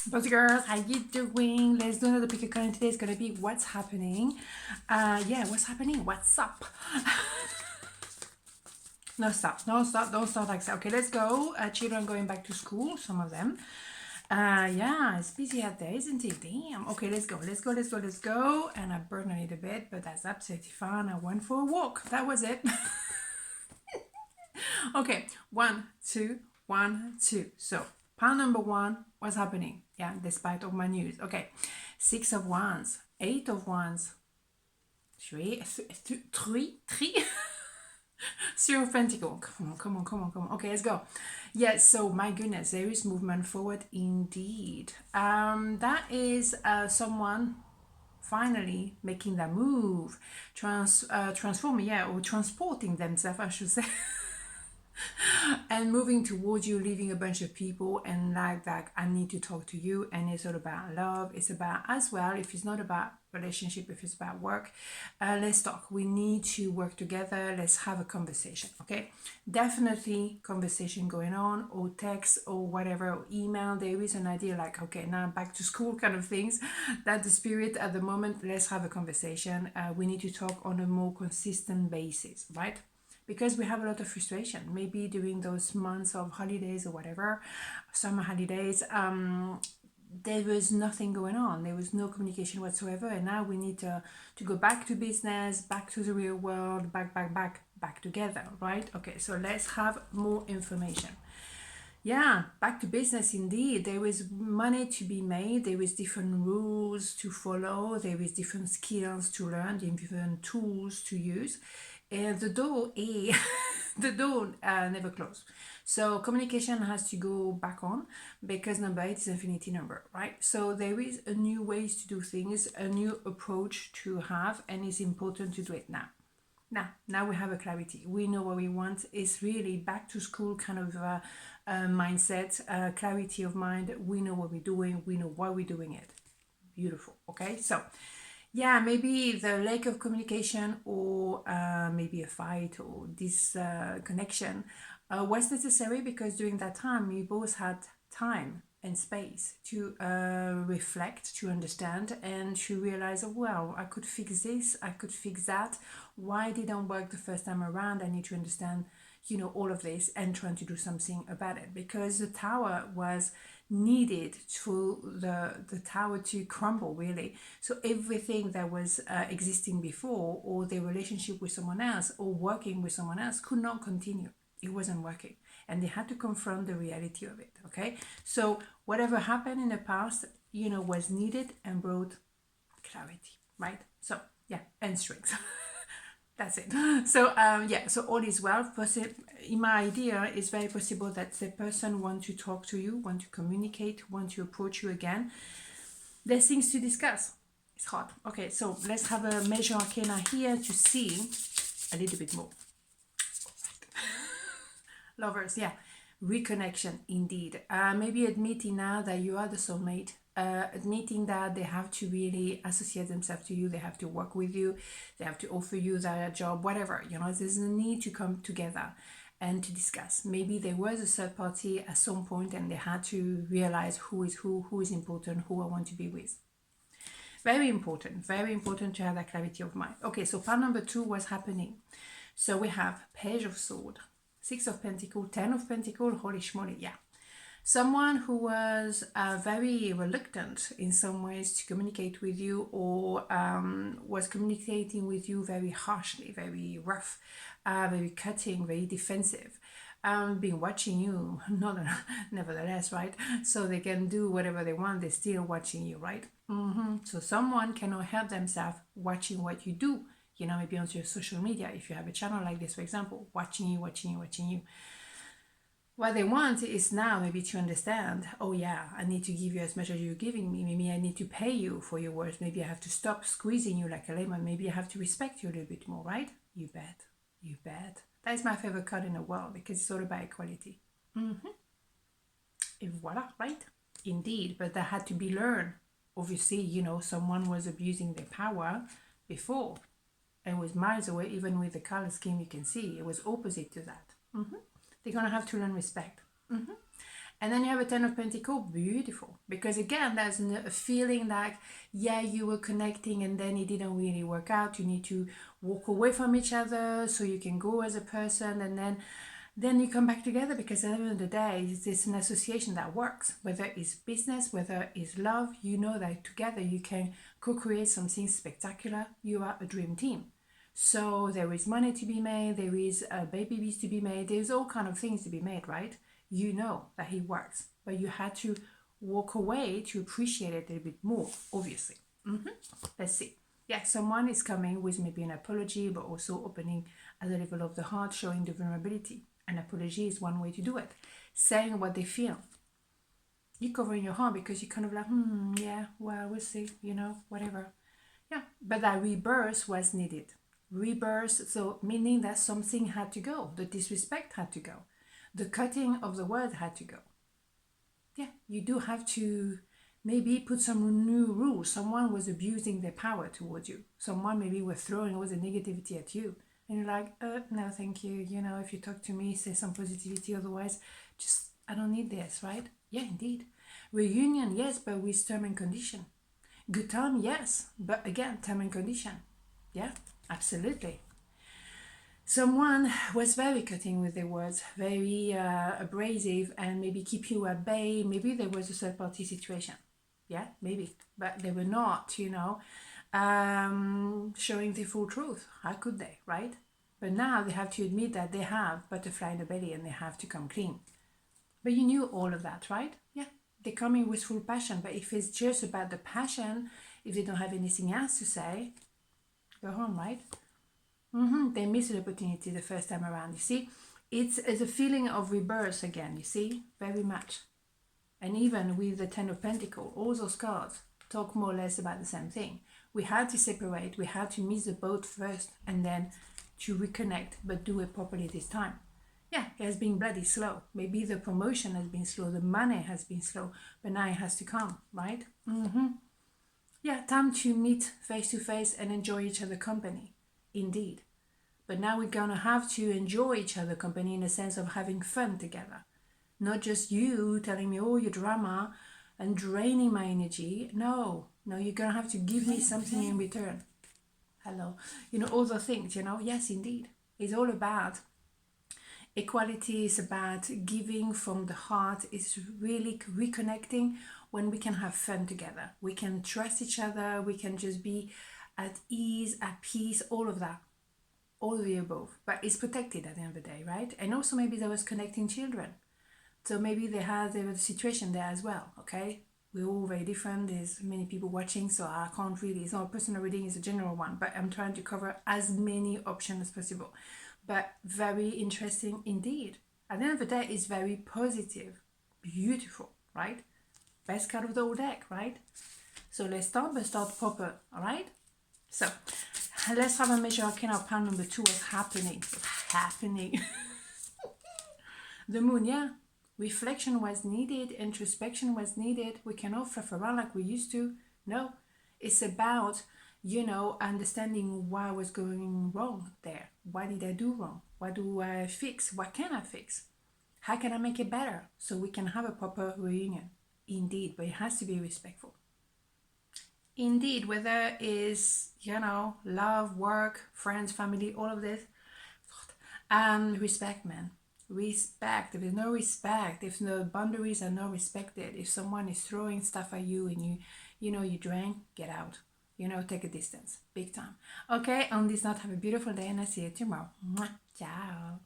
Boys and girls, how you doing? Let's do another pick a card. Today is gonna be what's happening. Yeah, what's happening? What's up? No stop, no stop, don't stop like that. Okay, let's go. Children going back to school, some of them. Yeah, it's busy out there, isn't it? Damn. Okay, let's go, let's go, let's go, let's go. And I burned a little bit, but that's absolutely fine. I went for a walk. That was it. Okay, 1, 2, 1, 2. So, pile number 1, what's happening? Yeah, despite all my news. Okay, 6 of Wands, 8 of Wands, 3, 0 of Pentacle. Come on, come on, come on, come on. Okay, let's go. Yes, so my goodness, there is movement forward indeed. That is someone finally making that move, transforming, yeah, or transporting themselves, I should say. And moving towards you, leaving a bunch of people, and like that, I need to talk to you. And it's all about love. It's about, as well, if it's not about relationship, if it's about work, let's talk. We need to work together. Let's have a conversation. Okay, definitely conversation going on, or text, or whatever, or email. There is an idea like, okay, now back to school kind of things. That's the spirit at the moment. Let's have a conversation. We need to talk on a more consistent basis, right? Because we have a lot of frustration, maybe during those months of holidays or whatever, summer holidays, there was nothing going on, there was no communication whatsoever, and now we need to go back to business, back to the real world, back together, right? Okay, so let's have more information. Yeah, back to business indeed. There is money to be made, there is different rules to follow, there is different skills to learn, different tools to use. And the door is the door never closed. So communication has to go back on, because number 8 is infinity number, right? So there is a new ways to do things, a new approach to have, and it's important to do it now. Now we have a clarity. We know what we want. It's really back to school kind of mindset, clarity of mind. We know what we're doing. We know why we're doing it. Beautiful. Okay, so yeah, maybe the lack of communication, or maybe a fight, or this connection was necessary, because during that time you both had time and space to reflect, to understand, and to realize, oh, well, I could fix this, I could fix that. Why didn't work the first time around? I need to understand, all of this, and trying to do something about it, because the tower was needed for the tower to crumble, really. So everything that was existing before, or their relationship with someone else, or working with someone else, could not continue. It wasn't working, and they had to confront the reality of it. Okay, so whatever happened in the past, was needed and brought clarity, right? So yeah, and strength. That's it. So yeah, so all is well. In my idea, it's very possible that the person want to talk to you, want to communicate, want to approach you again. There's things to discuss. It's hard. Okay, so let's have a major arcana here to see a little bit more. Lovers, yeah. Reconnection, indeed. Maybe admitting now that you are the soulmate, admitting that they have to really associate themselves to you, they have to work with you, they have to offer you that job, whatever. There's a need to come together and to discuss. Maybe there was a third party at some point, and they had to realize who is important, who I want to be with. Very important to have that clarity of mind. Okay, so part number 2 was happening. So we have Page of Sword, 6 of Pentacles, 10 of Pentacles, holy schmoly, yeah. Someone who was very reluctant in some ways to communicate with you, or was communicating with you very harshly, very rough, very cutting, very defensive. Been watching you, nevertheless, right? So they can do whatever they want, they're still watching you, right? So someone cannot help themselves watching what you do, maybe on your social media, if you have a channel like this, for example, watching you. What they want is now maybe to understand, oh yeah, I need to give you as much as you're giving me. Maybe I need to pay you for your words. Maybe I have to stop squeezing you like a lemon. Maybe I have to respect you a little bit more, right? You bet. That is my favorite card in the world, because it's all about equality. And voila, right? Indeed, but that had to be learned. Obviously, someone was abusing their power before, and was miles away. Even with the color scheme, you can see it was opposite to that. They're gonna have to learn respect. And then you have a Ten of Pentacles, beautiful. Because again, there's a feeling like, yeah, you were connecting and then it didn't really work out. You need to walk away from each other so you can grow as a person, and then you come back together, because at the end of the day, it's an association that works. Whether it's business, whether it's love, you know that together you can co-create something spectacular. You are a dream team. So there is money to be made, there is babies to be made, there's all kind of things to be made, right? You know that he works, but you had to walk away to appreciate it a little bit more, obviously. Let's see. Yeah, someone is coming with maybe an apology, but also opening at the level of the heart, showing the vulnerability. An apology is one way to do it. Saying what they feel. You're covering your heart because you're kind of like, yeah, well, we'll see, whatever. Yeah, but that rebirth was needed. Rebirth, so meaning that something had to go. The disrespect had to go. The cutting of the word had to go. Yeah, you do have to maybe put some new rules. Someone was abusing their power towards you. Someone maybe was throwing all the negativity at you. And you're like, no, thank you. If you talk to me, say some positivity. Otherwise, just, I don't need this, right? Yeah, indeed. Reunion, yes, but with term and condition. Good time, yes, but again, term and condition. Yeah, absolutely. Someone was very cutting with their words, very abrasive, and maybe keep you at bay. Maybe there was a third party situation. Yeah, maybe. But they were not, showing the full truth. How could they, right? But now they have to admit that they have butterfly in the belly and they have to come clean. But you knew all of that, right? Yeah, they're coming with full passion. But if it's just about the passion, if they don't have anything else to say, go home, right? They missed the opportunity the first time around. You see, it's a feeling of rebirth again, you see, very much. And even with the Ten of Pentacles, all those cards talk more or less about the same thing. We had to separate, we had to miss the boat first, and then to reconnect, but do it properly this time. Yeah, it has been bloody slow. Maybe the promotion has been slow, the money has been slow, but now it has to come, right? Yeah, time to meet face to face and enjoy each other's company. Indeed. But now we're gonna have to enjoy each other's company in the sense of having fun together. Not just you telling me all your drama and draining my energy. No, you're gonna have to give me something in return. Hello. All the things, Yes, indeed. It's all about equality, is about giving from the heart. It's really reconnecting when we can have fun together. We can trust each other. We can just be at ease, at peace, all of that. All of the above. But it's protected at the end of the day, right? And also maybe there was connecting children. So maybe there was a situation there as well, okay? We're all very different. There's many people watching, so I can't really, it's not a personal reading, it's a general one. But I'm trying to cover as many options as possible. But very interesting indeed. At the end of the day, it's very positive. Beautiful, right? Best card of the whole deck, right? So let's start, but start proper, all right? So let's have a major arcana of pile number 2. What's happening? The moon, yeah. Reflection was needed, introspection was needed. We cannot fluff around like we used to. No, it's about, understanding why was going wrong there. What did I do wrong? What do I fix? What can I fix? How can I make it better so we can have a proper reunion? Indeed, but it has to be respectful. Indeed, whether it's, love, work, friends, family, all of this, respect, man. Respect. If there's no respect, if the boundaries are not respected, if someone is throwing stuff at you and you drain, get out. Take a distance. Big time. Okay, on this note, have a beautiful day and I'll see you tomorrow. Mwah. Ciao.